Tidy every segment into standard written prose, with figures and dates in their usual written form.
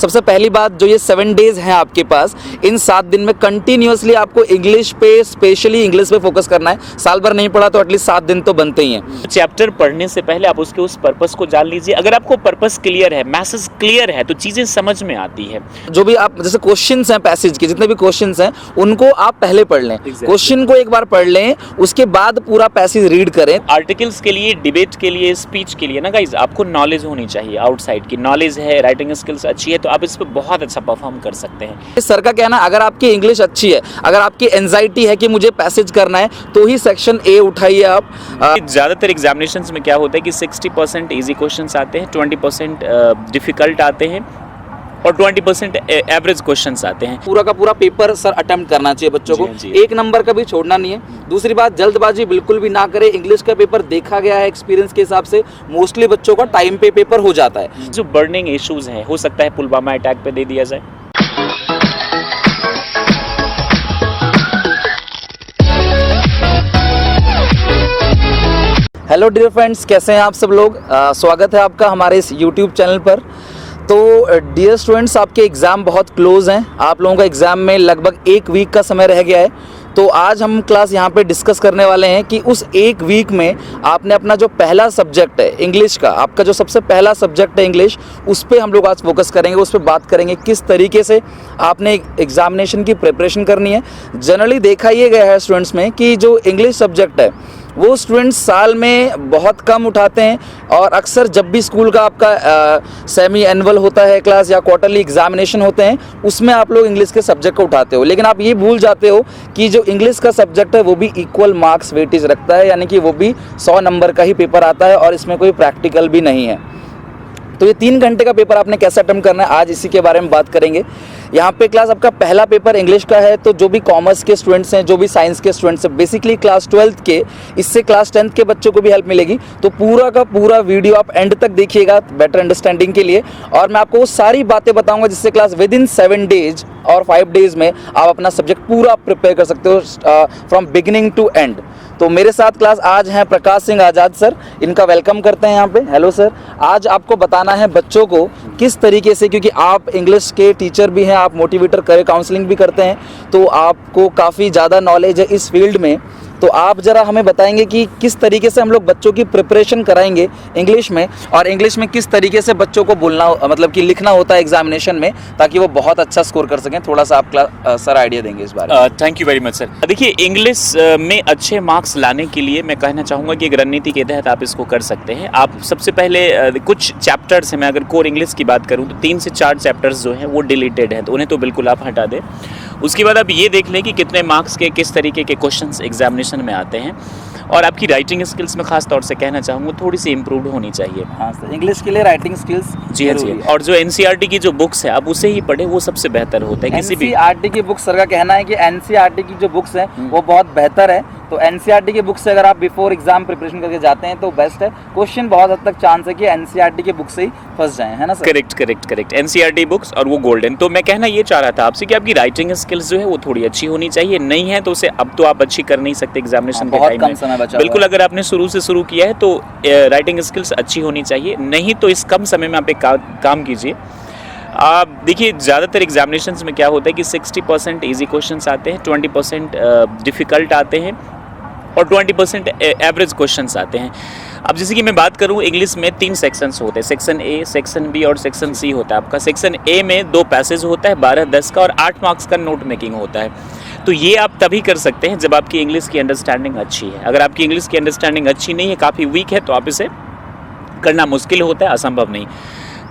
सबसे पहली बात, जो ये 7 डेज हैं आपके पास, इन 7 दिन में कंटिन्यूअसली आपको इंग्लिश पे, स्पेशली इंग्लिश पे फोकस करना है। साल भर नहीं पढ़ा तो एटलीस्ट 7 दिन तो बनते ही हैं। चैप्टर पढ़ने से पहले आप उसके उस पर्पस को जान लीजिए। अगर आपको पर्पस क्लियर है, मैसेज क्लियर है, तो चीज़ें समझ में आती है। जो भी आप जैसे क्वेश्चंस हैं पैसेज के, जितने भी क्वेश्चंस हैं उनको आप पहले पढ़ लें। क्वेश्चन को एक बार पढ़ लें, उसके बाद पूरा पैसेज रीड करें। आर्टिकल्स के लिए, डिबेट के लिए, स्पीच के लिए ना गाइज, आपको नॉलेज होनी चाहिए। आउटसाइड की नॉलेज है, राइटिंग स्किल्स अच्छी है, तो आप इस पर बहुत अच्छा परफॉर्म कर सकते हैं। सर का कहना, अगर आपकी इंग्लिश अच्छी है, अगर आपकी एंजाइटी है कि मुझे पैसेज करना है, तो ही सेक्शन ए उठाइए आप। ज़्यादातर एग्जामिनेशंस में क्या होता है कि 60% इजी क्वेश्चंस आते हैं, 20% डिफिकल्ट आते हैं और 20% एवरेज क्वेश्चंस आते हैं। पूरा का पूरा पेपर सर अटेम्प्ट करना चाहिए बच्चों को, एक नंबर का भी छोड़ना नहीं है। दूसरी बात, जल्दबाजी बिल्कुल भी ना करें। इंग्लिश का पेपर देखा गया है एक्सपीरियंस के हिसाब से, मोस्टली बच्चों का टाइम पे पेपर हो जाता है। जो बर्निंग इश्यूज हैं, हो सकता है पुलवामा अटैक पे दे दिया जाए। हेलो डियर फ्रेंड्स, कैसे हैं आप सब लोग। स्वागत है आपका हमारे इस यूट्यूब चैनल पर। तो डियर स्टूडेंट्स, आपके एग्ज़ाम बहुत क्लोज हैं। आप लोगों का एग्ज़ाम में लगभग 1 वीक का समय रह गया है। तो आज हम क्लास यहाँ पे डिस्कस करने वाले हैं कि उस 1 वीक में आपने अपना जो पहला सब्जेक्ट है इंग्लिश का, आपका जो सबसे पहला सब्जेक्ट है इंग्लिश, उस पर हम लोग आज फोकस करेंगे। उस पर बात करेंगे किस तरीके से आपने एग्ज़ामिनेशन की प्रिपरेशन करनी है। जनरली देखा ये गया है स्टूडेंट्स में कि जो इंग्लिश सब्जेक्ट है वो स्टूडेंट्स साल में बहुत कम उठाते हैं, और अक्सर जब भी स्कूल का आपका सेमी एनुअल होता है क्लास या क्वार्टरली एग्जामिनेशन होते हैं, उसमें आप लोग इंग्लिश के सब्जेक्ट को उठाते हो। लेकिन आप ये भूल जाते हो कि जो इंग्लिश का सब्जेक्ट है वो भी इक्वल मार्क्स वेटेज रखता है, यानी कि वो भी 100 नंबर का ही पेपर आता है और इसमें कोई प्रैक्टिकल भी नहीं है। तो ये 3 घंटे का पेपर आपने कैसे अटेम्प्ट करना है, आज इसी के बारे में बात करेंगे। यहाँ पे क्लास आपका पहला पेपर इंग्लिश का है, तो जो भी कॉमर्स के स्टूडेंट्स हैं, जो भी साइंस के स्टूडेंट्स हैं, बेसिकली क्लास 12th के, इससे क्लास 10th के बच्चों को भी हेल्प मिलेगी। तो पूरा का पूरा वीडियो आप एंड तक देखिएगा बेटर अंडरस्टैंडिंग के लिए, और मैं आपको वो सारी बातें बताऊंगा जिससे क्लास विदिन 7 डेज और 5 डेज में आप अपना सब्जेक्ट पूरा प्रिपेयर कर सकते हो फ्रॉम बिगिनिंग टू एंड। तो मेरे साथ क्लास आज हैं प्रकाश सिंह आज़ाद सर, इनका वेलकम करते हैं यहाँ पे। Hello sir. आज आपको बताना है बच्चों को किस तरीके से, क्योंकि आप इंग्लिश के टीचर भी हैं, आप मोटिवेटर करे काउंसलिंग भी करते हैं, तो आपको काफ़ी ज़्यादा नॉलेज है इस फील्ड में। तो आप ज़रा हमें बताएंगे कि किस तरीके से हम लोग बच्चों की प्रिपरेशन कराएंगे इंग्लिश में, और इंग्लिश में किस तरीके से बच्चों को बोलना, मतलब कि लिखना होता है एग्जामिनेशन में, ताकि वो बहुत अच्छा स्कोर कर सकें। थोड़ा सा आप सर आइडिया देंगे इस बारे में। Thank you very much sir. देखिए, इंग्लिश में अच्छे मार्क्स लाने के लिए मैं कहना चाहूँगा कि एक रणनीति के तहत आप इसको कर सकते हैं। आप सबसे पहले कुछ चैप्टर्स हैं, मैं अगर कोर इंग्लिश की बात करूँ तो 3 से 4 चैप्टर्स जो हैं वो डिलीटेड हैं, तो उन्हें तो बिल्कुल आप हटा दें। उसके बाद आप ये देख लें कि कितने मार्क्स के किस तरीके के क्वेश्चंस एग्जामिनेशन में आते हैं, और आपकी राइटिंग स्किल्स में खास तौर से कहना चाहूँगा थोड़ी सी इम्प्रूव होनी चाहिए। हाँ सर, इंग्लिश के लिए राइटिंग स्किल्स जी हाँ जी। और जो एनसीईआरटी की जो बुक्स है आप उसे ही पढ़ें, वो सबसे बेहतर होता है। किसी भी एनसीईआरटी की बुक्स, सर का कहना है कि एनसीईआरटी की जो बुक्स हैं वो बहुत बेहतर है। तो एनसीईआरटी की बुक से अगर आप बिफोर एग्जाम प्रिपरेशन करके जाते हैं तो बेस्ट है। क्वेश्चन बहुत हद तक चांस है कि एनसीईआरटी की बुक से ही फंस जाएं, है ना सर? करेक्ट। एनसीईआरटी बुक्स और वो गोल्डन। तो मैं कहना ये चाह रहा था आपसे कि आपकी राइटिंग स्किल्स जो है वो थोड़ी अच्छी होनी चाहिए। नहीं है तो उसे अब तो आप अच्छी कर नहीं सकते एग्जामिनेशन के टाइम में, समय बचा बिल्कुल। अगर आपने शुरू से शुरू किया है तो राइटिंग स्किल्स अच्छी होनी चाहिए, नहीं तो इस कम समय में आप एक काम कीजिए। आप देखिए, ज़्यादातर एग्जामिनेशंस में क्या होता है कि 60% इजी क्वेश्चंस आते हैं, 20% डिफ़िकल्ट आते हैं और 20% एवरेज क्वेश्चंस आते हैं। अब जैसे कि मैं बात करूं, इंग्लिश में 3 सेक्शंस होते हैं, सेक्शन ए, सेक्शन बी और सेक्शन सी होता है आपका। सेक्शन ए में 2 पैसेज होता है, 12-10 का, और 8 मार्क्स का नोट मेकिंग होता है। तो ये आप तभी कर सकते हैं जब आपकी इंग्लिश की अंडरस्टैंडिंग अच्छी है। अगर आपकी इंग्लिश की अंडरस्टैंडिंग अच्छी नहीं है, काफ़ी वीक है, तो आप इसे करना मुश्किल होता है, असंभव नहीं।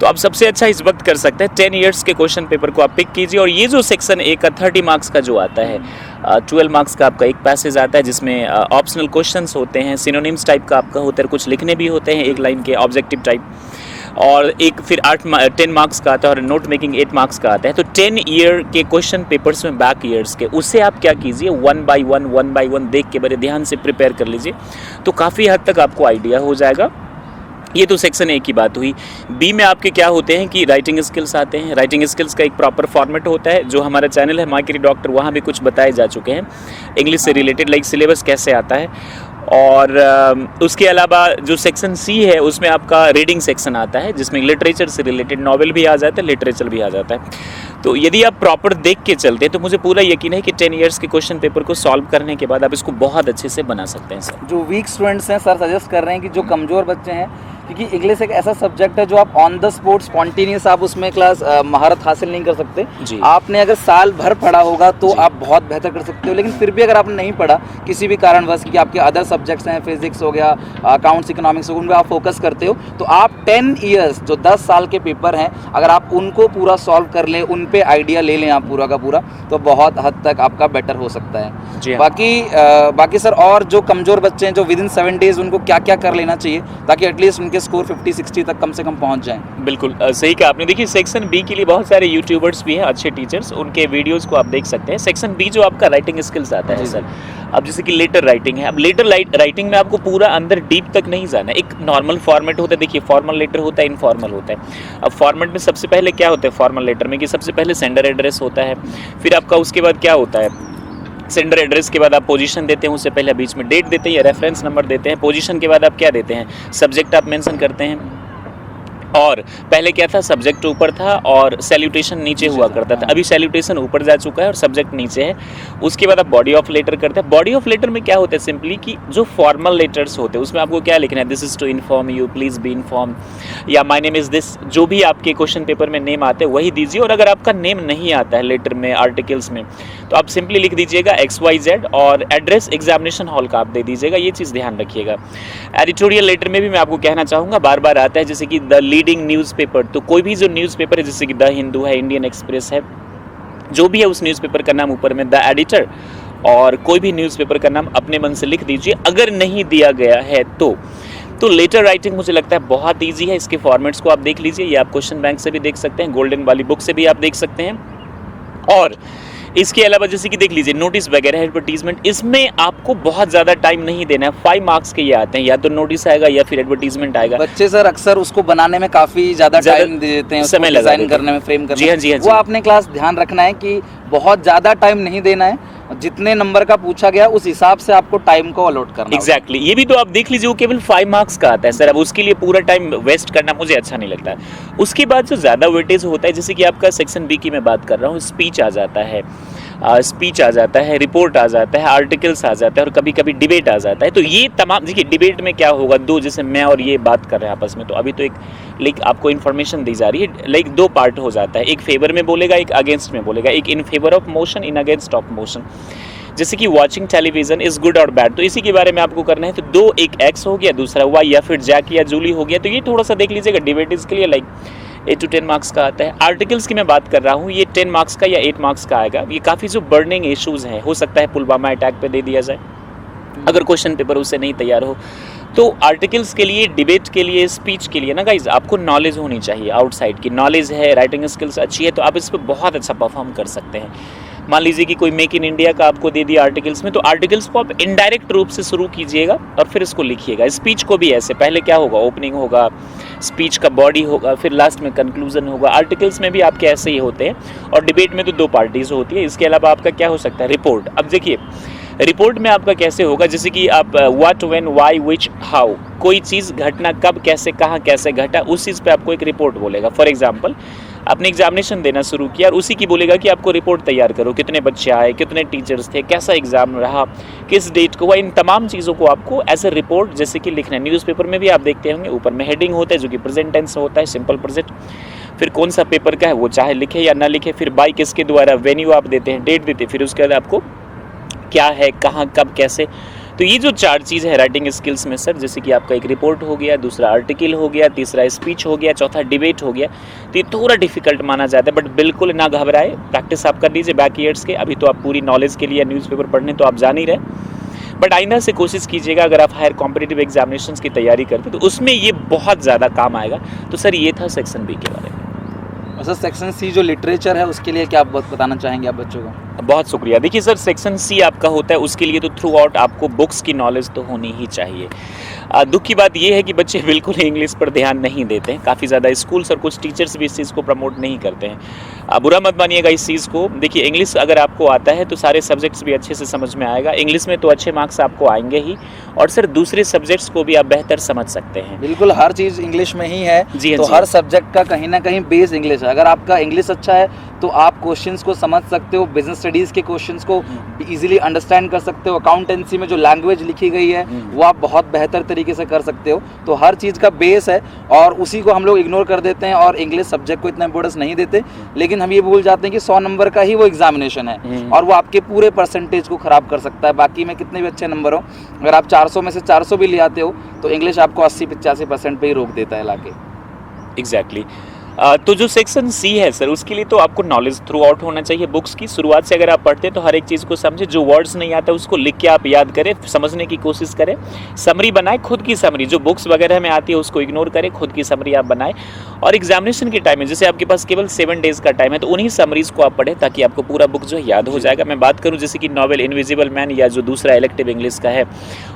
तो आप सबसे अच्छा इस वक्त कर सकते हैं 10 ईयर्स के क्वेश्चन पेपर को आप पिक कीजिए, और ये जो सेक्शन ए का 30 मार्क्स का जो आता है, 12 मार्क्स का आपका एक पैसेज आता है जिसमें ऑप्शनल क्वेश्चंस होते हैं, सिनोनिम्स टाइप का आपका होता है, कुछ लिखने भी होते हैं 1 लाइन के ऑब्जेक्टिव टाइप, और एक फिर 10 मार्क्स का आता है, और नोट मेकिंग 8 मार्क्स का आता है। तो 10 ईयर के क्वेश्चन पेपर्स में बैक ईयर्स के, उससे आप क्या कीजिए, 1 बाई 1 देख के बड़े ध्यान से प्रिपेयर कर लीजिए, तो काफ़ी हद तक आपको आइडिया हो जाएगा। ये तो सेक्शन ए की बात हुई। बी में आपके क्या होते हैं कि राइटिंग स्किल्स आते हैं। राइटिंग स्किल्स का एक प्रॉपर फॉर्मेट होता है, जो हमारा चैनल है मार्केट डॉक्टर, वहाँ भी कुछ बताए जा चुके हैं इंग्लिश से रिलेटेड, लाइक सिलेबस कैसे आता है। और उसके अलावा जो सेक्शन सी है उसमें आपका रीडिंग सेक्शन आता है, जिसमें लिटरेचर से रिलेटेड नॉवेल भी आ जाता है, लिटरेचर भी आ जाता है। तो यदि आप प्रॉपर देख के चलते हैं तो मुझे पूरा यकीन है कि 10 इयर्स के क्वेश्चन पेपर को सॉल्व करने के बाद आप इसको बहुत अच्छे से बना सकते हैं सर। जो वीक स्टूडेंट्स हैं सर सजेस्ट कर रहे हैं कि जो कमज़ोर बच्चे हैं, क्योंकि इंग्लिश एक ऐसा सब्जेक्ट है जो आप ऑन द स्पॉट स्पॉन्टेनियस आप उसमें क्लास महारत हासिल नहीं कर सकते। जी। आपने अगर साल भर पढ़ा होगा तो जी। आप बहुत बेहतर कर सकते हो, लेकिन फिर भी अगर आपने नहीं पढ़ा किसी भी कारणवश, कि आपके अदर सब्जेक्ट्स हैं, फिजिक्स हो गया, अकाउंट्स, इकोनॉमिक्स, उन पर आप फोकस करते हो, तो आप 10 ईयर्स जो 10 साल के पेपर हैं, अगर आप उनको पूरा सॉल्व कर लें, उन पे आइडिया ले लें आप पूरा का पूरा, तो बहुत हद तक आपका बेटर हो सकता है। जी हाँ। बाकी सर, और जो कमज़ोर बच्चे हैं जो विद इन 7 डेज, उनको क्या क्या कर लेना चाहिए ताकि एटलीस्ट उनके स्कोर 50-60 तक कम से कम पहुंच जाएं? बिल्कुल सही कहा आपने। देखिए सेक्शन बी के लिए बहुत सारे यूट्यूबर्स भी हैं, अच्छे टीचर्स, उनके वीडियोस को आप देख सकते हैं। सेक्शन बी जो आपका राइटिंग स्किल्स आता है सर, अब जैसे कि लेटर राइटिंग है, अब लेटर राइटिंग में आपको पूरा अंदर डीप तक नहीं जाना है। एक नॉर्मल फॉर्मेट होता है, देखिए फॉर्मल लेटर होता है, इनफॉर्मल होता है। अब फॉर्मेट में सबसे पहले क्या होता है फॉर्मल लेटर में, कि सबसे पहले सेंडर एड्रेस होता है, फिर आपका उसके बाद क्या होता है, सेंडर एड्रेस के बाद आप पोजीशन देते हैं, उससे पहले बीच में डेट देते हैं या रेफरेंस नंबर देते हैं। पोजीशन के बाद आप क्या देते हैं, सब्जेक्ट आप मेंशन करते हैं। और पहले क्या था, सब्जेक्ट ऊपर था और सैल्यूटेशन नीचे हुआ करता था, अभी सैल्यूटेशन ऊपर जा चुका है और सब्जेक्ट नीचे है। उसके बाद आप बॉडी ऑफ लेटर करते हैं। बॉडी ऑफ लेटर में क्या होता है, सिंपली कि जो फॉर्मल लेटर्स होते हैं उसमें आपको क्या लिखना है, this is to inform you, please be inform, या माय नेम इज दिस, जो भी आपके क्वेश्चन पेपर में नेम आते हैं वही दीजिए। और अगर आपका नेम नहीं आता है लेटर में, आर्टिकल्स में, तो आप सिंपली लिख दीजिएगा XYZ और एड्रेस एग्जामिनेशन हॉल का आप दे दीजिएगा, ये चीज़ ध्यान रखिएगा। एडिटोरियल लेटर में भी मैं आपको कहना चाहूँगा, बार बार आता है जैसे कि द लीडिंग न्यूज़पेपर, तो कोई भी जो न्यूज़पेपर है जैसे कि द हिंदू है, इंडियन एक्सप्रेस है, जो भी है उस न्यूज़पेपर का नाम ऊपर में द एडिटर, और कोई भी न्यूज़पेपर का नाम अपने मन से लिख दीजिए। अगर नहीं दिया गया है तो लेटर राइटिंग मुझे लगता है बहुत ईजी है। इसके फॉर्मेट्स को आप देख लीजिए, ये आप क्वेश्चन बैंक से भी देख सकते हैं, गोल्डन वाली बुक से भी आप देख सकते हैं। और इसके अलावा जैसे कि देख लीजिए नोटिस वगैरह, एडवर्टीजमेंट, इसमें आपको बहुत ज़्यादा टाइम नहीं देना है। 5 मार्क्स के ये आते हैं, या तो नोटिस आएगा या फिर एडवर्टीजमेंट आएगा। बच्चे सर अक्सर उसको बनाने में काफ़ी ज़्यादा टाइम दे देते हैं, समय डिज़ाइन करने में, फ्रेम करने में। जी हाँ, वो आपने क्लास ध्यान रखना है कि बहुत ज़्यादा टाइम नहीं देना है, जितने नंबर का पूछा गया उस हिसाब से आपको टाइम को अलॉट करना। एग्जैक्टली, ये भी तो आप देख लीजिए, वो केवल 5 मार्क्स का आता है सर। अब उसके लिए पूरा टाइम वेस्ट करना मुझे अच्छा नहीं लगता। उसके बाद जो ज़्यादा वेटेज होता है, जैसे कि आपका सेक्शन बी की मैं बात कर रहा हूँ, स्पीच आ जाता है, स्पीच आ जाता है, रिपोर्ट आ जाता है, आर्टिकल्स आ जाता है, और कभी कभी डिबेट आ जाता है। तो ये तमाम, देखिए डिबेट में क्या होगा, दो, जैसे मैं और ये बात कर रहे हैं आपस में, तो अभी तो एक आपको इन्फॉर्मेशन दी जा रही है, 2 पार्ट हो जाता है, एक फेवर में बोलेगा, एक अगेंस्ट में बोलेगा, एक in favour of motion, in against of motion. जैसे कि वॉचिंग टेलीविजन इज गुड और बैड, तो इसी के बारे में आपको करना है। तो 2, एक एक्स हो गया, दूसरा वाई, या फिर जैक या जूली हो गया। तो ये थोड़ा सा देख लीजिएगा, डिबेट के लिए 8 to 10 मार्क्स का आता है। आर्टिकल्स की मैं बात कर रहा हूँ, ये 10 मार्क्स का या 8 मार्क्स का आएगा। ये काफ़ी जो बर्निंग इश्यूज़ हैं, हो सकता है पुलवामा अटैक पे दे दिया जाए अगर क्वेश्चन पेपर उससे नहीं तैयार हो। तो आर्टिकल्स के लिए, डिबेट के लिए, स्पीच के लिए ना गाइज, आपको नॉलेज होनी चाहिए, आउटसाइड की नॉलेज है, राइटिंग स्किल्स अच्छी है, तो आप इस पर बहुत अच्छा परफॉर्म कर सकते हैं। मान लीजिए कि कोई मेक इन इंडिया का आपको दे दिया आर्टिकल्स में, तो आर्टिकल्स को आप इनडायरेक्ट रूप से शुरू कीजिएगा और फिर इसको लिखिएगा। स्पीच को भी ऐसे, पहले क्या होगा, ओपनिंग होगा, स्पीच का बॉडी होगा, फिर लास्ट में कंक्लूजन होगा। आर्टिकल्स में भी आपके ऐसे ही होते हैं, और डिबेट में तो 2 पार्टीज होती है। इसके अलावा आपका क्या हो सकता है, रिपोर्ट। अब देखिए रिपोर्ट में आपका कैसे होगा, जैसे कि आप what, when, why, which, how, कोई चीज़, घटना कब, कैसे, कहाँ, कैसे घटा, उस चीज़ पे आपको एक रिपोर्ट बोलेगा। फॉर एग्जांपल, आपने एग्जामिनेशन देना शुरू किया और उसी की बोलेगा कि आपको रिपोर्ट तैयार करो, कितने बच्चे आए, कितने टीचर्स थे, कैसा एग्जाम रहा, किस डेट को हुआ, इन तमाम चीज़ों को आपको एज ए रिपोर्ट जैसे कि लिखना है। न्यूज़पेपर में भी आप देखते होंगे, ऊपर में हेडिंग होता है जो कि प्रेजेंट टेंस होता है, सिंपल प्रेजेंट, फिर कौन सा पेपर का है वो चाहे लिखे या ना लिखे, फिर बाई किसके द्वारा, वेन्यू आप देते हैं, डेट देते हैं, फिर उसके बाद आपको क्या है, कहाँ, कब, कैसे। तो ये जो 4 चीज़ है राइटिंग स्किल्स में सर, जैसे कि आपका एक रिपोर्ट हो गया, दूसरा आर्टिकल हो गया, तीसरा स्पीच हो गया, चौथा डिबेट हो गया। तो ये थोड़ा डिफिकल्ट माना जाता है, बट बिल्कुल ना घबराए, प्रैक्टिस आप कर लीजिए बैक ईयर्स के। अभी तो आप पूरी नॉलेज के लिए न्यूज़पेपर पढ़ने तो आप जान ही रहे, बट आइंदा से कोशिश कीजिएगा, अगर आप हायर कॉम्पिटिटिव एग्जामिनेशंस की तैयारी करते तो उसमें ये बहुत ज़्यादा काम आएगा। तो सर ये था सेक्शन बी के बारे में। और सर सेक्शन सी जो लिटरेचर है उसके लिए क्या आप बताना चाहेंगे आप बच्चों को? बहुत शुक्रिया। देखिए सर, सेक्शन सी आपका होता है, उसके लिए तो थ्रू आउट आपको बुक्स की नॉलेज तो होनी ही चाहिए। दुख की बात ये है कि बच्चे बिल्कुल इंग्लिश पर ध्यान नहीं देते हैं, काफ़ी ज़्यादा स्कूल्स और कुछ टीचर्स भी इस चीज़ को प्रमोट नहीं करते हैं। बुरा मत मानिएगा इस चीज़ को। देखिए, इंग्लिश अगर आपको आता है तो सारे सब्जेक्ट्स भी अच्छे से समझ में आएगा। इंग्लिश में तो अच्छे मार्क्स आपको आएंगे ही, और सर दूसरे सब्जेक्ट्स को भी आप बेहतर समझ सकते हैं। बिल्कुल, हर चीज़ इंग्लिश में ही है। जी तो जी। हर सब्जेक्ट का कहीं ना कहीं बेस इंग्लिश है। अगर आपका इंग्लिश अच्छा है तो आप क्वेश्चंस को समझ सकते हो, बिजनेस स्टडीज़ के क्वेश्चंस को इजीली अंडरस्टैंड कर सकते हो। अकाउंटेंसी में जो लैंग्वेज लिखी गई है वो आप बहुत बेहतर तरीके से कर सकते हो। तो हर चीज़ का बेस है, और उसी को हम लोग इग्नोर कर देते हैं और इंग्लिश सब्जेक्ट को इतना इंपॉर्टेंस नहीं देते। लेकिन हम ये भूल जाते हैं कि 100 नंबर का ही वो एग्जामिनेशन है, और वो आपके पूरे परसेंटेज को ख़राब कर सकता है। बाकी में कितने भी अच्छे नंबर हो, अगर आप 400 में से 400 भी ले आते हो तो इंग्लिश आपको 80-85% पे ही रोक देता है लाके। एग्जैक्टली। तो जो सेक्शन सी है सर, उसके लिए तो आपको नॉलेज थ्रू आउट होना चाहिए बुक्स की। शुरुआत से अगर आप पढ़ते हैं तो हर एक चीज़ को समझे, जो वर्ड्स नहीं आता उसको लिख के आप याद करें, समझने की कोशिश करें, समरी बनाए, खुद की समरी जो बुक्स वगैरह में आती है उसको इग्नोर करें, खुद की समरी आप बनाएं। और एग्जामिनेशन के टाइम में जैसे आपके पास केवल 7 डेज का टाइम है, तो उन्हीं समरीज को आप पढ़ें ताकि आपको पूरा बुक जो है याद हो जाएगा। मैं बात करूँ जैसे कि नॉवेल इनविजिबल मैन, या जो दूसरा इलेक्टिव इंग्लिश का है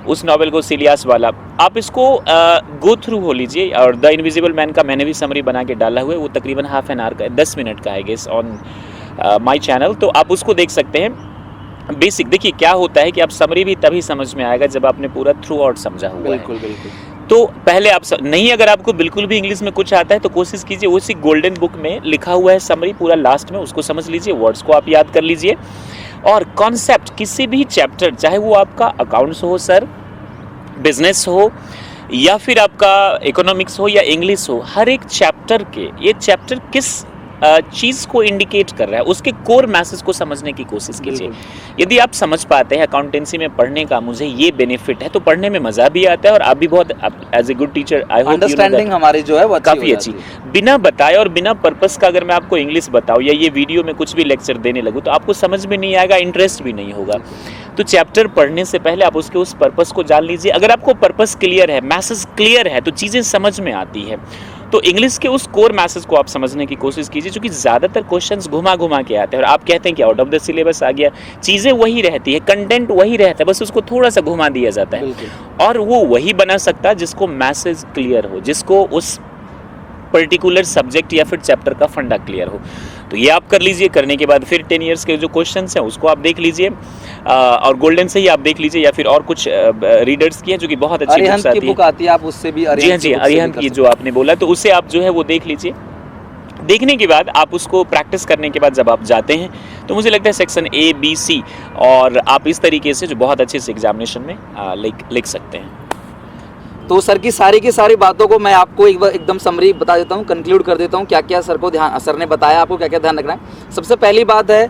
उस नॉवेल को, सिलियास वाला, आप इसको गो थ्रू हो लीजिए। और द इनविजिबल मैन का मैंने भी समरी बना के डाला हुआ है, वो तकरीबन हाफ एन आवर का है, 10 मिनट का है गेस, ऑन माई चैनल, तो आप उसको देख सकते हैं। बेसिक देखिए क्या होता है कि आप समरी भी तभी समझ में आएगा जब आपने पूरा थ्रू आउट समझा हुआ है। बिल्कुल बिल्कुल। तो पहले आप नहीं, अगर आपको बिल्कुल भी इंग्लिश में कुछ आता है तो कोशिश कीजिए उसी गोल्डन बुक में लिखा हुआ है समरी पूरा लास्ट में, उसको समझ लीजिए, वर्ड्स को आप याद कर लीजिए। और कॉन्सेप्ट किसी भी चैप्टर, चाहे वो आपका अकाउंट्स हो सर, बिजनेस हो, या फिर आपका इकोनॉमिक्स हो या इंग्लिश हो, हर एक चैप्टर के, ये चैप्टर किस चीज़ को इंडिकेट कर रहा है, उसके कोर मैसेज को समझने की कोशिश कीजिए। यदि आप समझ पाते हैं अकाउंटेंसी में पढ़ने का मुझे ये बेनिफिट है, तो पढ़ने में मज़ा भी आता है और आप भी बहुत as a good teacher, I hope understanding हमारी जो है वो काफ़ी अच्छी। बिना बताए और बिना पर्पस का अगर मैं आपको इंग्लिश बताऊँ या ये वीडियो में कुछ भी लेक्चर देने लगूँ तो आपको समझ में नहीं आएगा, इंटरेस्ट भी नहीं होगा। तो चैप्टर पढ़ने से पहले आप उसके उस पर्पस को जान लीजिए। अगर आपको पर्पस क्लियर है, मैसेज क्लियर है, तो चीज़ें समझ में आती है। तो इंग्लिश के उस कोर मैसेज को आप समझने की कोशिश कीजिए, क्योंकि ज़्यादातर क्वेश्चंस घुमा घुमा के आते हैं और आप कहते हैं कि आउट ऑफ द सिलेबस आ गया, चीज़ें वही रहती है, कंटेंट वही रहता है, बस उसको थोड़ा सा घुमा दिया जाता है। और वो वही बना सकता है जिसको मैसेज क्लियर हो, जिसको उस पर्टिकुलर सब्जेक्ट या फिर चैप्टर का फंडा क्लियर हो। तो ये आप कर लीजिए। करने के बाद फिर 10 इयर्स के जो क्वेश्चंस हैं उसको आप देख लीजिए, और गोल्डन से ही आप देख लीजिए, या फिर और कुछ रीडर्स की है जो कि बहुत अच्छी बुक आती है, आप उससे भी जी हाँ जी, अरिहंत की जो आपने बोला, तो उससे आप जो है वो देख लीजिए। देखने के बाद आप उसको प्रैक्टिस करने के बाद जब आप जाते हैं तो मुझे लगता है सेक्शन ए, बी, सी, और आप इस तरीके से जो बहुत अच्छे से एग्जामिनेशन में लिख सकते हैं। तो सर की सारी बातों को मैं आपको एक बार एकदम समरी बता देता हूँ, कंक्लूड कर देता हूँ क्या क्या सर ने बताया आपको क्या क्या ध्यान रखना है। सबसे पहली बात है,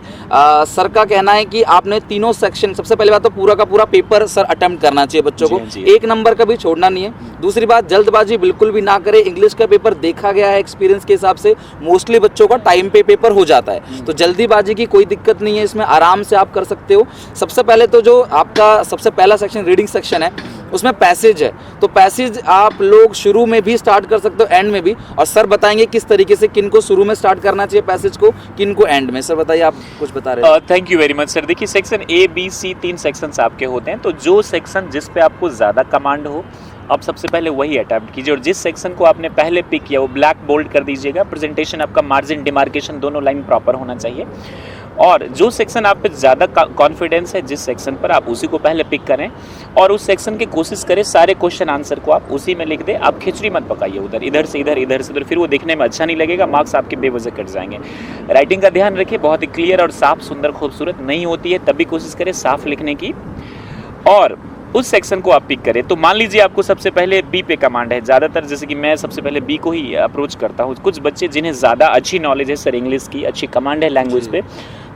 सर का कहना है कि आपने तीनों सेक्शन, सबसे पहली बात तो पूरा का पूरा पेपर सर अटेम्प्ट करना चाहिए बच्चों को, एक नंबर का भी छोड़ना नहीं है। दूसरी बात, जल्दबाजी बिल्कुल भी ना करे। इंग्लिश का पेपर देखा गया है एक्सपीरियंस के हिसाब से मोस्टली बच्चों का टाइम पे पेपर हो जाता है, तो जल्दीबाजी की कोई दिक्कत नहीं है, इसमें आराम से आप कर सकते हो। सबसे पहले तो जो आपका सबसे पहला सेक्शन रीडिंग सेक्शन है, उसमें पैसेज है, तो पैसेज आप लोग शुरू में भी स्टार्ट कर सकते हो, एंड में भी, और सर बताएंगे किस तरीके से किन को शुरू में स्टार्ट करना चाहिए पैसेज को, किन को एंड में। सर बताइए, आप कुछ बता रहे हैं। Thank you very much sir. देखिए section A, B, C 3 sections आपके होते हैं, तो जो सेक्शन जिस पे आपको ज़्यादा कमांड हो आप सबसे पहले वही अटेम्प्ट कीजिए, और जिस सेक्शन को आपने पहले पिक किया वो ब्लैक बोल्ड कर दीजिएगा। प्रेजेंटेशन आपका मार्जिन डिमार्केशन दोनों लाइन प्रॉपर होना चाहिए, और जो सेक्शन आप पे ज़्यादा कॉन्फिडेंस है जिस सेक्शन पर, आप उसी को पहले पिक करें और उस सेक्शन की कोशिश करें सारे क्वेश्चन आंसर को आप उसी में लिख दें। आप खिचड़ी मत पकाइए उधर, इधर से इधर, फिर वो देखने में अच्छा नहीं लगेगा, मार्क्स आपके बेवजह कट जाएंगे। राइटिंग का ध्यान रखिए, बहुत ही क्लियर और साफ, सुंदर, खूबसूरत नहीं होती है, तभी कोशिश करें साफ लिखने की, और उस सेक्शन को आप पिक करें। तो मान लीजिए आपको सबसे पहले बी पे कमांड है, ज़्यादातर जैसे कि मैं सबसे पहले बी को ही अप्रोच करता हूँ। कुछ बच्चे जिन्हें ज़्यादा अच्छी नॉलेज है सर इंग्लिश की, अच्छी कमांड है लैंग्वेज पे,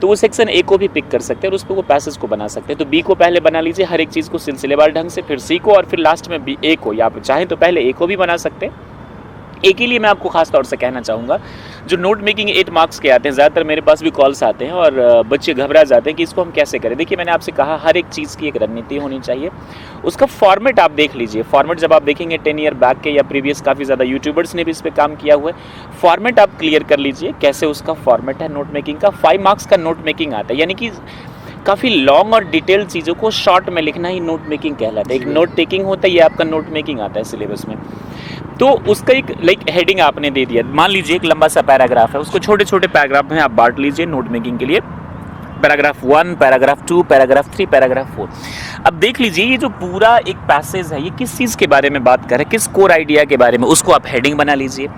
तो वो सेक्शन ए को भी पिक कर सकते हैं और उस पर वो पैसेज को बना सकते हैं। तो बी को पहले बना लीजिए हर एक चीज़ को सिलसिलेवार ढंग से, फिर सी को, और फिर लास्ट में बी ए को, या आप चाहें तो पहले ए को भी बना सकते हैं एक ही लिए मैं आपको खास तौर से कहना चाहूँगा, जो नोट मेकिंग 8 मार्क्स के आते हैं, ज़्यादातर मेरे पास भी कॉल्स आते हैं और बच्चे घबरा जाते हैं कि इसको हम कैसे करें। देखिए, मैंने आपसे कहा हर एक चीज़ की एक रणनीति होनी चाहिए, उसका फॉर्मेट आप देख लीजिए। फॉर्मेट जब आप देखेंगे 10 ईयर बैक के या प्रीवियस काफ़ी ज़्यादा यूट्यूबर्स ने भी इस पर काम किया हुआ है, फॉर्मेट आप क्लियर कर लीजिए कैसे उसका फॉर्मेट है नोट मेकिंग का। 5 मार्क्स का नोट मेकिंग आता है, यानी कि काफ़ी लॉन्ग और डिटेल चीज़ों को शॉर्ट में लिखना ही नोट मेकिंग कहलाता है। एक नोट टेकिंग होता है, ये आपका नोट मेकिंग आता है सिलेबस में। तो उसका एक हेडिंग आपने दे दिया, मान लीजिए एक लंबा सा पैराग्राफ है, उसको छोटे छोटे पैराग्राफ में आप बांट लीजिए नोट मेकिंग के लिए। Paragraph 1, paragraph 2, paragraph 3, paragraph 4। अब देख लीजिए ये जो पूरा एक पैसेज है ये किस चीज़ के बारे में बात कर रहा है, किस कोर आइडिया के बारे में, उसको आप हेडिंग बना लीजिए।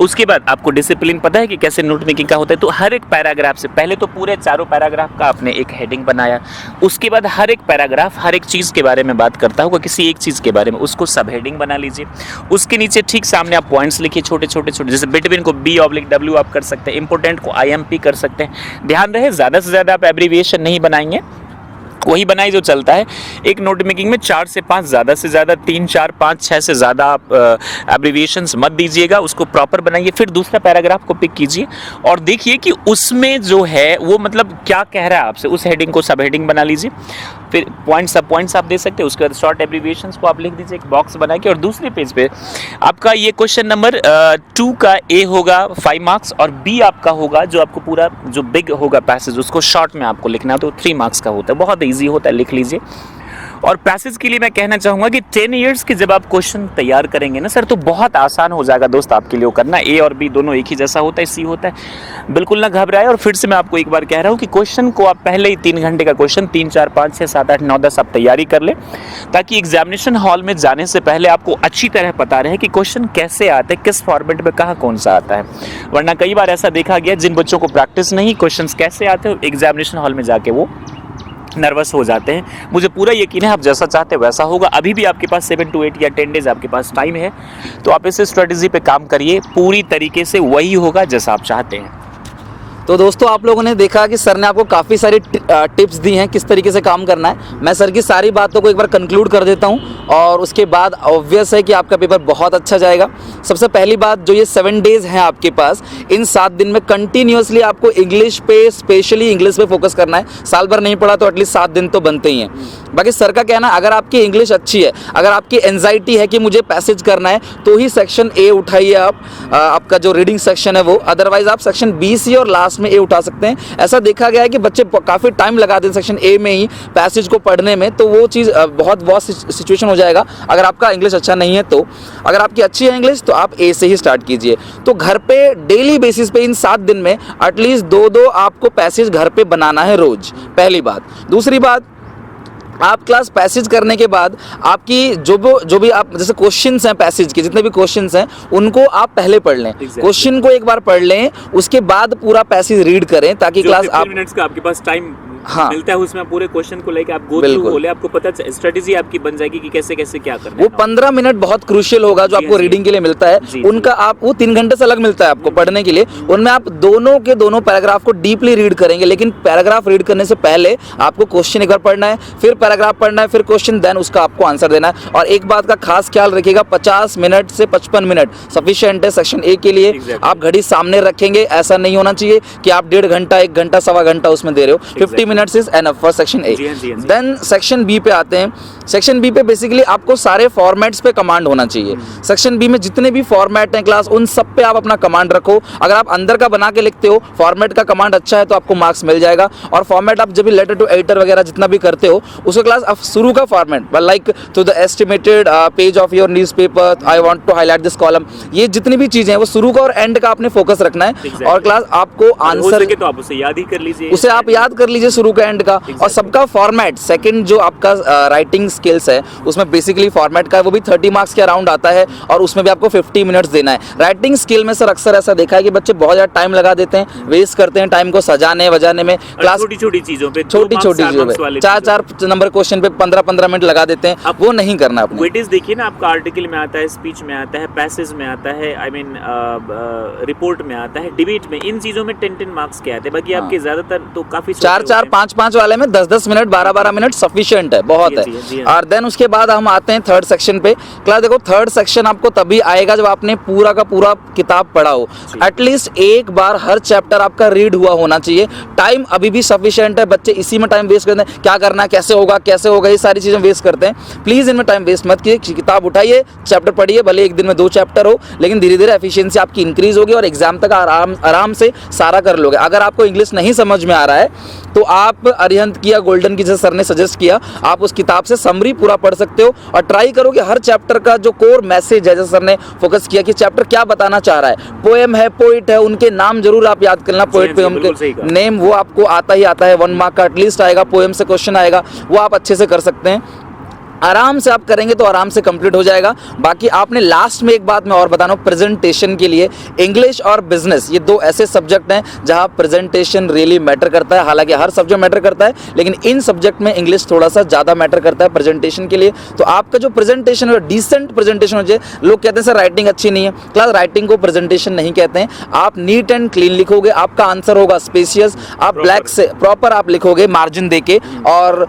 उसके बाद आपको डिसिप्लिन पता है कि कैसे नोट मेकिंग का होता है, तो हर एक पैराग्राफ से पहले तो पूरे चारों पैराग्राफ का आपने एक हेडिंग बनाया, उसके बाद हर एक पैराग्राफ हर एक चीज़ के बारे में बात करता होगा, किसी एक चीज़ के बारे में, उसको सब हेडिंग बना लीजिए। उसके नीचे ठीक सामने आप पॉइंट्स लिखिए छोटे छोटे छोटे, जैसे बिटवीन को B/W आप कर सकते हैं, इंपॉर्टेंट को IMP कर सकते हैं। ध्यान रहे ज़्यादा से ज़्यादा आप एब्रीविएशन नहीं बनाएंगे, वही बनाई जो चलता है। एक नोट मेकिंग में 4 से 5, ज़्यादा से ज़्यादा 3, 4, 5, 6 से ज़्यादा आप एब्रीविएशंस मत दीजिएगा, उसको प्रॉपर बनाइए। फिर दूसरा पैराग्राफ को पिक कीजिए और देखिए कि उसमें जो है वो मतलब क्या कह रहा है आपसे, उस हेडिंग को सब हेडिंग बना लीजिए। फिर पॉइंट्स आप दे सकते हैं, उसके बाद शॉर्ट एब्रीविएशंस को आप लिख दीजिए एक बॉक्स बना के, और दूसरे पेज पे आपका ये क्वेश्चन नंबर 2 का A होगा 5 मार्क्स और B आपका होगा जो आपको पूरा जो बिग होगा पैसेज उसको शॉर्ट में आपको लिखना है, तो 3 मार्क्स का होता है, बहुत ईजी होता है, लिख लीजिए। और पैसेज के लिए मैं कहना चाहूँगा कि 10 इयर्स के जब आप क्वेश्चन तैयार करेंगे ना सर, तो बहुत आसान हो जाएगा दोस्त आपके लिए करना। A और B दोनों एक ही जैसा होता है, C होता है, बिल्कुल ना घबराए। और फिर से मैं आपको एक बार कह रहा हूँ कि क्वेश्चन को आप पहले ही 3 घंटे का क्वेश्चन 3, 4, 5, 6, 7, 8, 9, 10 आप तैयारी कर लें, ताकि एग्जामिनेशन हॉल में जाने से पहले आपको अच्छी तरह पता रहे कि क्वेश्चन कैसे आते हैं, किस फॉर्मेट में कहाँ कौन सा आता है। वरना कई बार ऐसा देखा गया जिन बच्चों को प्रैक्टिस नहीं क्वेश्चन कैसे आते हैं, एग्जामिनेशन हॉल में जाके वो नर्वस हो जाते हैं। मुझे पूरा यकीन है आप जैसा चाहते हैं वैसा होगा। अभी भी आपके पास 7 to 8 या 10 डेज आपके पास टाइम है, तो आप इस स्ट्रेटजी पे काम करिए, पूरी तरीके से वही होगा जैसा आप चाहते हैं। तो दोस्तों आप लोगों ने देखा कि सर ने आपको काफ़ी सारी टिप्स दी हैं किस तरीके से काम करना है। मैं सर की सारी बातों को एक बार कंक्लूड कर देता हूं और उसके बाद ऑब्वियस है कि आपका पेपर बहुत अच्छा जाएगा। सबसे पहली बात, जो ये 7 डेज़ हैं आपके पास, इन 7 दिन में कंटिन्यूसली आपको इंग्लिश पे, स्पेशली इंग्लिश पे फोकस करना है। साल भर नहीं पढ़ा तो एटलीस्ट 7 दिन तो बनते ही हैं। बाकी सर का कहना, अगर आपकी इंग्लिश अच्छी है, अगर आपकी एंजाइटी है कि मुझे पैसेज करना है, तो ही सेक्शन A उठाइए आप, आपका जो रीडिंग सेक्शन है वो। अदरवाइज आप सेक्शन B, C और लास्ट में A उठा सकते हैं। ऐसा देखा गया है कि बच्चे काफ़ी टाइम लगा देते हैं सेक्शन A में ही पैसेज को पढ़ने में, तो वो चीज़ बहुत सिचुएशन हो जाएगा अगर आपका इंग्लिश अच्छा नहीं है। तो अगर आपकी अच्छी है इंग्लिश तो आप A से ही स्टार्ट कीजिए। तो घर पे डेली बेसिस पे इन 7 दिन में एटलीस्ट 2-2 आपको पैसेज घर पे बनाना है रोज, पहली बात। दूसरी बात, आप क्लास पैसेज करने के बाद आपकी जो भी आप जैसे क्वेश्चंस हैं पैसेज के, जितने भी क्वेश्चंस हैं उनको आप पहले पढ़ लें। क्वेश्चन को एक बार पढ़ लें, उसके बाद पूरा पैसेज रीड करें, ताकि क्लास आप मिनट्स का आपके पास टाइम हाँ मिलता है, उसमें पूरे क्वेश्चन को लेके आप गो थ्रू बोले, आपको पता स्ट्रेटजी आपकी बन जाएगी कि कैसे कैसे क्या करना है। वो 15 मिनट बहुत क्रूशियल होगा जो आपको रीडिंग के लिए मिलता है, उनका आप वो 3 घंटे से अलग मिलता है आपको पढ़ने के लिए। उनमें आप दोनों के दोनों पैराग्राफ को डीपली रीड करेंगे, लेकिन पैराग्राफ रीड करने से पहले आपको क्वेश्चन एक बार पढ़ना है, फिर पैराग्राफ पढ़ना है, फिर क्वेश्चन, देन उसका आपको आंसर देना है। और एक बात का खास ख्याल रखिएगा, 50 मिनट से 55 मिनट सफिशिएंट है सेक्शन A के लिए। आप घड़ी सामने रखेंगे, ऐसा नहीं होना चाहिए कि आप 1.5 घंटा, 1 घंटा, सवा घंटा उसमें दे रहे हो। 50 minutes is enough for section A। Then section B पे आते हैं। सेक्शन B पे बेसिकली आपको सारे फॉर्मेट्स पे कमांड होना चाहिए। सेक्शन B में जितने भी फॉर्मेट हैं क्लास, उन सब पे आप अपना कमांड रखो। अगर आप अंदर का बना के लिखते हो, फॉर्मेट का कमांड अच्छा है तो आपको मार्क्स मिल जाएगा। और फॉर्मेट आप जब भी लेटर टू एडिटर वगैरह जितना भी करते हो, उसका क्लास आप शुरू का format like to the estimated page of your newspaper, I want to highlight this column, ये जितनी भी चीजें हैं वो शुरू का और एंड का आपने फोकस रखना है। और क्लास आपको आंसर तो आप उसे याद ही कर लीजिए, उसे आप याद कर लीजिए शुरू का एंड का। और सबका फॉर्मेट, सेकंड जो आपका राइटिंग स्किल्स है उसमें बेसिकली फॉर्मेट का वो भी 30 मार्क्स के अराउंड आता है, और उसमें भी आपको 50 मिनट्स देना है। राइटिंग स्किल में सर अक्सर ऐसा देखा है कि बच्चे बहुत ज़्यादा टाइम लगा देते हैं, वेस्ट करते हैं टाइम को सजाने वजाने में। क्लास छोटी छोटी चीज़ों पे, छोटी चीज़ों पे 4-4 नंबर क्वेश्चन पे 15-15 मिनट लगा देते हैं, वो नहीं करना आपको। वेटेज देखिए ना, आपका आर्टिकल में आता है, स्पीच में आता है, पैसेज में आता है, आई मीन रिपोर्ट में आता है, डिबेट में, इन चीज़ों में 10-10 मार्क्स के आते हैं। बाकी आपके ज़्यादातर तो काफ़ी 4-4 5-5 वाले में 10-10 मिनट 12-12 मिनट सफिशिएंट है, बहुत जी, जी, जी, है। हाँ। और देन उसके बाद हम आते हैं थर्ड सेक्शन पे। क्लास देखो, थर्ड सेक्शन आपको तभी आएगा जब आपने पूरा का पूरा किताब पढ़ा हो। एटलीस्ट एक बार हर चैप्टर आपका रीड हुआ होना चाहिए। टाइम अभी भी सफिशिएंट है, बच्चे इसी में टाइम वेस्ट करते हैं, क्या करना है, कैसे होगा, ये सारी चीजें वेस्ट करते हैं। प्लीज इनमें टाइम वेस्ट मत कीजिए, किताब उठाइए, चैप्टर पढ़िए, भले एक दिन में 2 चैप्टर हो, लेकिन धीरे धीरे एफिशिएंसी आपकी इंक्रीज होगी और एग्जाम तक आराम से सारा कर लोगे। अगर आपको इंग्लिश नहीं समझ में आ रहा है तो आप अरिहंत की या गोल्डन की, जैसे सर ने सजेस्ट किया, आप उस किताब से समरी पूरा पढ़ सकते हो और ट्राई करो कि हर चैप्टर का जो कोर मैसेज है, जैसे सर ने फोकस किया कि चैप्टर क्या बताना चाह रहा है। पोएम है, पोइट है, उनके नाम जरूर आप याद करना। पोइट पोएम के नेम वो आपको आता ही आता है, 1 मार्क का एटलीस्ट आएगा। पोएम से क्वेश्चन आएगा, वो आप अच्छे से कर सकते हैं। आराम से आप करेंगे तो आराम से कंप्लीट हो जाएगा। बाकी आपने लास्ट में एक बात मैं और बता रहा हूँ, प्रेजेंटेशन के लिए इंग्लिश और बिजनेस, ये 2 ऐसे सब्जेक्ट हैं जहाँ प्रेजेंटेशन रियली मैटर करता है। हालांकि हर सब्जेक्ट मैटर करता है, लेकिन इन सब्जेक्ट में इंग्लिश थोड़ा सा ज़्यादा मैटर करता है प्रेजेंटेशन के लिए। तो आपका जो प्रेजेंटेशन है डिसेंट प्रेजेंटेशन हो जाए। लोग कहते हैं सर राइटिंग अच्छी नहीं है। क्लास राइटिंग को प्रेजेंटेशन नहीं कहते हैं। आप नीट एंड क्लीन लिखोगे, आपका आंसर होगा स्पेशियस, आप ब्लैक से प्रॉपर आप लिखोगे मार्जिन देके। और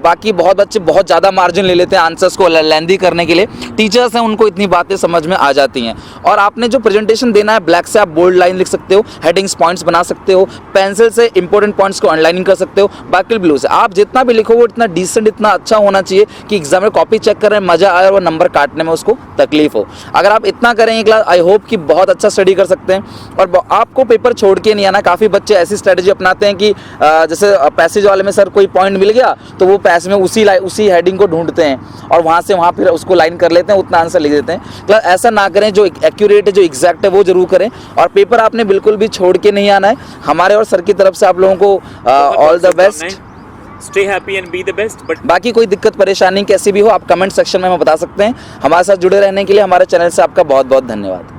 बाकी बहुत बच्चे बहुत ज़्यादा मार्जिन ले लेते हैं आंसर्स को लेंदी करने के लिए। टीचर्स हैं, उनको इतनी बातें समझ में आ जाती हैं। और आपने जो प्रेजेंटेशन देना है, ब्लैक से आप बोल्ड लाइन लिख सकते हो, हेडिंग्स पॉइंट्स बना सकते हो, पेंसिल से इंपॉर्टेंट पॉइंट्स को अंडरलाइनिंग कर सकते हो। बाकी ब्लू से आप जितना भी लिखोगे इतना डिसेंट, इतना अच्छा होना चाहिए कि एग्जाम में कॉपी चेक कर रहे हैं मजा आए और वो नंबर काटने में उसको तकलीफ हो। अगर आप इतना करेंगे क्लास, आई होप कि बहुत अच्छा स्टडी कर सकते हैं। और आपको पेपर छोड़ के नहीं आना। काफ़ी बच्चे ऐसी स्ट्रेटेजी अपनाते हैं कि जैसे पैसेज वाले में सर कोई पॉइंट मिल गया तो वो पैसेज में उसी हेडिंग को ढूंढते हैं और वहाँ से वहाँ फिर उसको लाइन कर लेते हैं, उतना आंसर लिख देते हैं। क्लास ऐसा ना करें, जो एक्यूरेट है, जो एग्जैक्ट है वो जरूर करें। और पेपर आपने बिल्कुल भी छोड़ के नहीं आना है। हमारे और सर की तरफ से आप लोगों को all the best, stay happy and be the best. But बाकी कोई दिक्कत परेशानी कैसी भी हो आप कमेंट सेक्शन में हमें बता सकते हैं। हमारे साथ जुड़े रहने के लिए हमारे चैनल से आपका बहुत बहुत धन्यवाद।